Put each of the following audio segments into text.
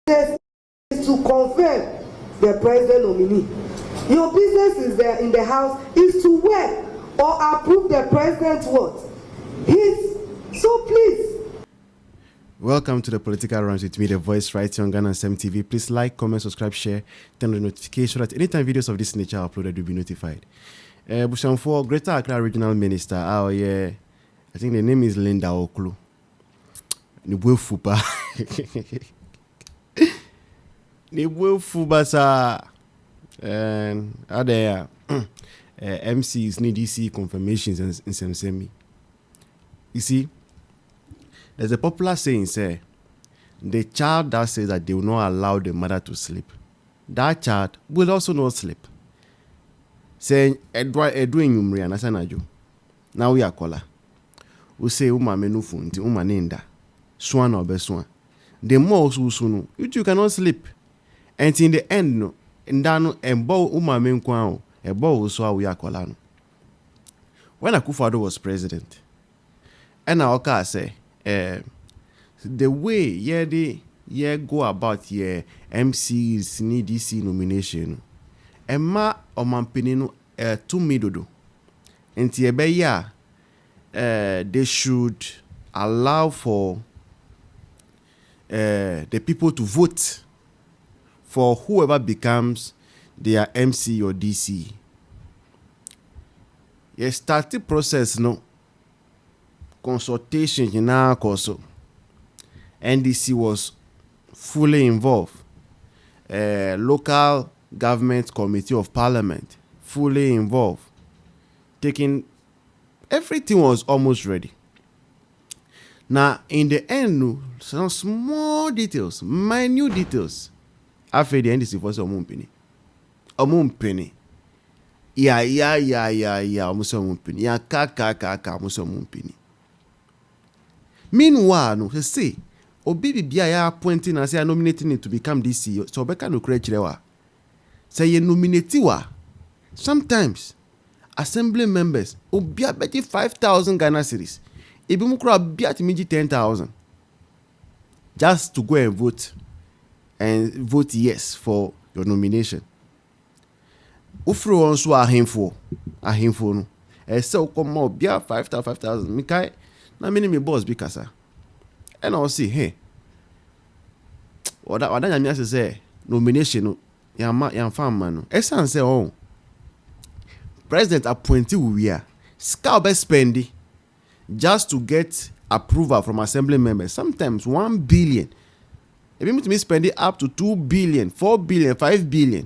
is to confirm the president nominee. Your business is there in the house is to work or approve the president's what? So please. Welcome to the Political Rounds with me, the voice right here on Ghana TV. Please like, comment, subscribe, share, turn on the notification so that anytime videos of this nature are uploaded, you'll be notified. For Greater Accra Regional Minister, I think the name is Linda Oklu. Fuba. Fuba, and other MCs need DC confirmations and some semi. You see, there's a popular saying, say, the child that says that they will not allow the mother to sleep, that child will also not sleep. Saying, Edwin Yumri and Asanaju. Now we are caller. We say, Uma menufunti, Uma nenda, swan or beswan. The more sunu, you cannot sleep. And in the end, no, ndano embo Uma menkwao, ebo so we are caller. When Akufo-Addo was president, and AyEka say, the way they go about MCs ni DC nomination, Emma Omampinino 2 midodo. Enti ebeya they should allow for the people to vote for whoever becomes their MC or DC. Starting process no consultation in our course. NDC was fully involved. Local government committee of parliament fully involved. Everything was almost ready. Now, in the end, some small details, minute details, after the NDC was a penny. Yeah, almost a penny. Yeah, almost a penny. Meanwhile, no, say, Obi Bia appointing and say nominating it to become DC. So Beka no create chirewa. Say you nominate wa. Sometimes assembly members Obi beti 5,000 Ghana cedis. Ebi mukura bia timiji 10,000. Just to go and vote yes for your nomination. Ufro onso ahemfo no. Say ukoma bia 5,000 mikai. Na many me boss because and I'll say, hey, what that say nomination ya farm man. Esan say oh president appointee we are scout spendi just to get approval from assembly members. Sometimes 1 billion. If you me spending up to 2 billion, 4 billion, 5 billion.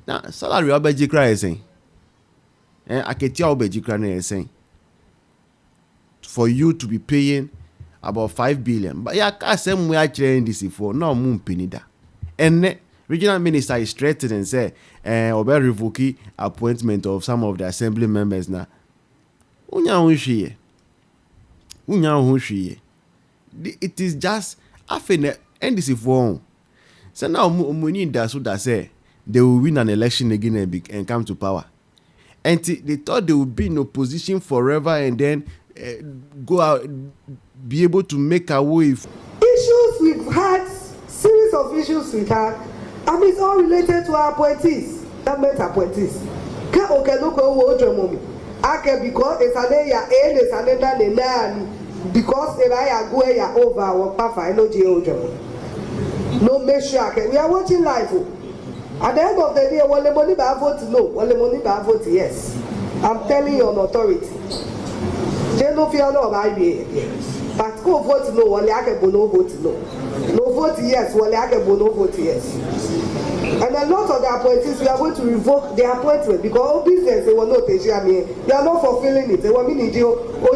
Now salary obeji cry is saying. Aketia obeji cry is saying. For you to be paying about 5 billion. But AyEka same way I trained this for no moon penida. And regional minister is threatened and say, Obe revoke appointment of some of the assembly members now. It is just after NDC for. So now money that so that say they will win an election again and come to power. And they thought they would be in opposition forever and then go out, be able to make a way. Issues we've had, series of issues we've had, and it's all related to our appointees, government appointees. Because it's because if I go over no make sure we are watching live. At the end of the day, when the money by vote no, when the money by vote yes. I'm telling you on authority. They no fear no by but go vote no, while I can no vote no. No vote yes, while I can no vote yes. And a lot of the appointees, we are going to revoke their appointment because all business they will not take share me. They are not fulfilling it. They want me to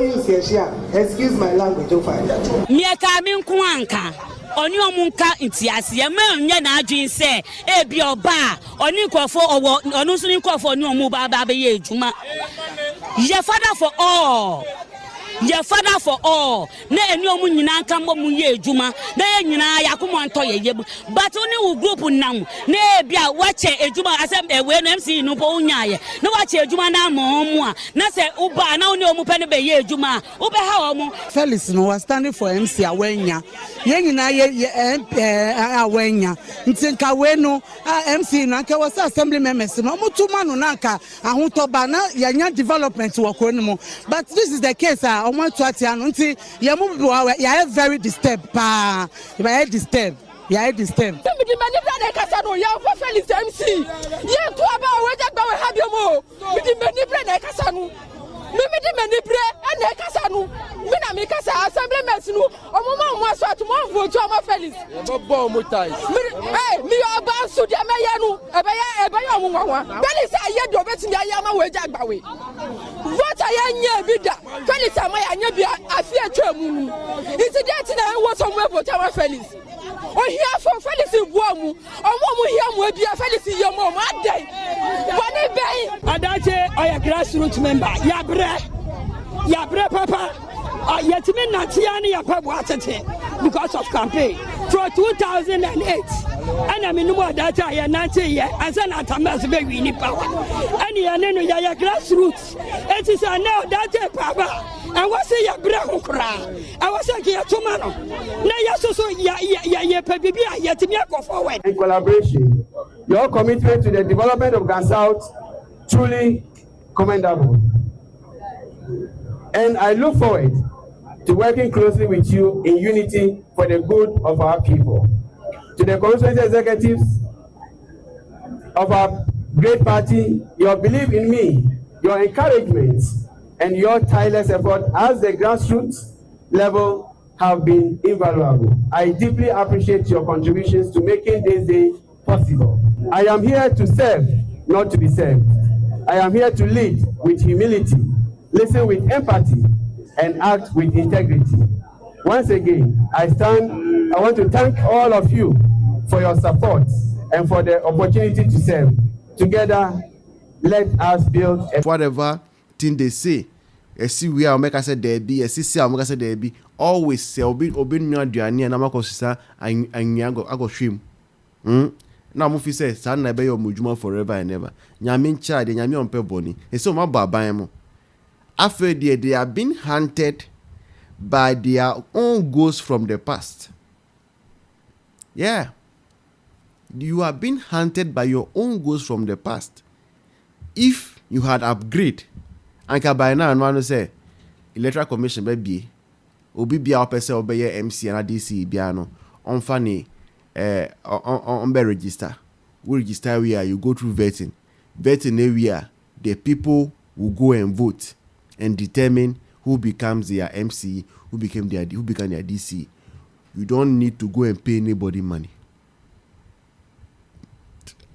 use their share. Excuse my language, Oni omunka ntiase ye ma nya na adwin se e bi oba oni nkofo owo onusuni nkofo ni omu ba be ye ejuma ye father for all ye father for all na eni omu nyina nka mo mu ye ejuma na ye nyina yakomo anto ye yebu but oni wo group nam na bia wache ejuma asem we no MC no po unyaye na wache ejuma na amomu a na se uba na oni omu pe no be ye ejuma ube ha omu Felix no was standing for MC awenya ye nyina ye awenya ntinka we no MC no anka was assembly members no mutuma no nanka ahotoba na yanya development wo ko no but this is the case I want to atia no nti ye mu ya very disturbed pa ya disturbed ya disturbed me di mani brother kasa no ya for Felix MC ye to aba we jagba we ha biomo me di mani brother kasa no me di mani bre na kasa no me na me kasa assembly members no omo ma so atomo vote omo Felix bo mo tai me yo ba so dia me ya no ebe ya omo nwa Felix aye do betimi aye ma we jagba we vote aye nya bi da Felix ama ya nya bi afi atwa mu incident na wo so mo vote omo Felix o here for Felix buamu omo here mo bia Felix ye mo adai boni ben adache oya grassroots member ya bre papa yetime natia ne ya pabo atete because of campaign for 2008 ana minumu adache ya nante ye ansa na tamas be wini power ani ya nenu ya grassroots it is a now adache papa and what say ya bre hokra I was say ya tomano na ya so ya pebibi yetime go forward in collaboration. Your commitment to the development of Ghana South truly commendable. And I look forward to working closely with you in unity for the good of our people. To the constituency executives of our great party, your belief in me, your encouragement, and your tireless effort as the grassroots level have been invaluable. I deeply appreciate your contributions to making this day possible. I am here to serve, not to be served. I am here to lead with humility, listen with empathy, and act with integrity. Once again, I want to thank all of you for your support and for the opportunity to serve. Together, let us build whatever thing they say. I see we are make us say there be. I see make us say there be. Always say obi nwa aduane na makosisa anya go swim. Na mo fi say san na be your mujuma forever and ever. Nyame ncha de nyame onpe boni. E so ma baban mo. After they are being hunted by their own ghosts from the past. Yeah. You are being hunted by your own ghosts from the past. If you had upgrade, and by now, one say, electoral commission be obi bia opese obeye MC and DC bia no on funny on be register. We register where you go through vetting area, the people will go and vote and determine who becomes their MC, who became their DC. You don't need to go and pay anybody money.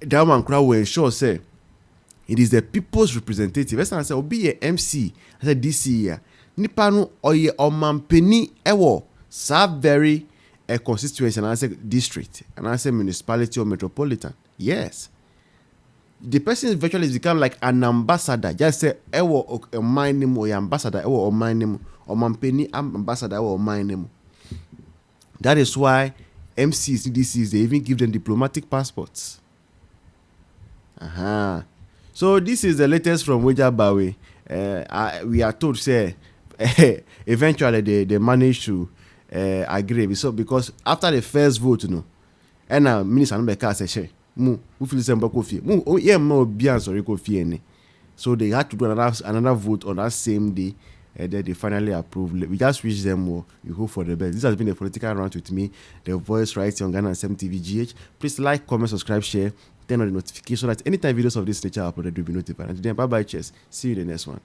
That one crowd will ensure say it is the people's representative. Let's say obi a MC, I said DC here. Nipa no oye omampeni ewo sa very a constituency and I say district and I say municipality or metropolitan. Yes. The person virtually become like an ambassador. Just say ewo o mine name or ambassador ewo o mine name or mampeni ambassador or mine name. That is why MCs, DCs, they even give them diplomatic passports. So this is the latest from Wejabawe. We are told say eventually they managed to agree. So because after the first vote, and now Minister Anubeka say mu feel say Kofi mu yeah mo bian sorry Kofi any. So they had to do another vote on that same day. That they finally approved. We just wish them more. We hope for the best. This has been a political round with me, the voice right here on Ghana and 7 TV GH. Please like, comment, subscribe, share, turn on the notification so that anytime videos of this nature are uploaded, you'll be notified. And then bye bye, cheers. See you in the next one.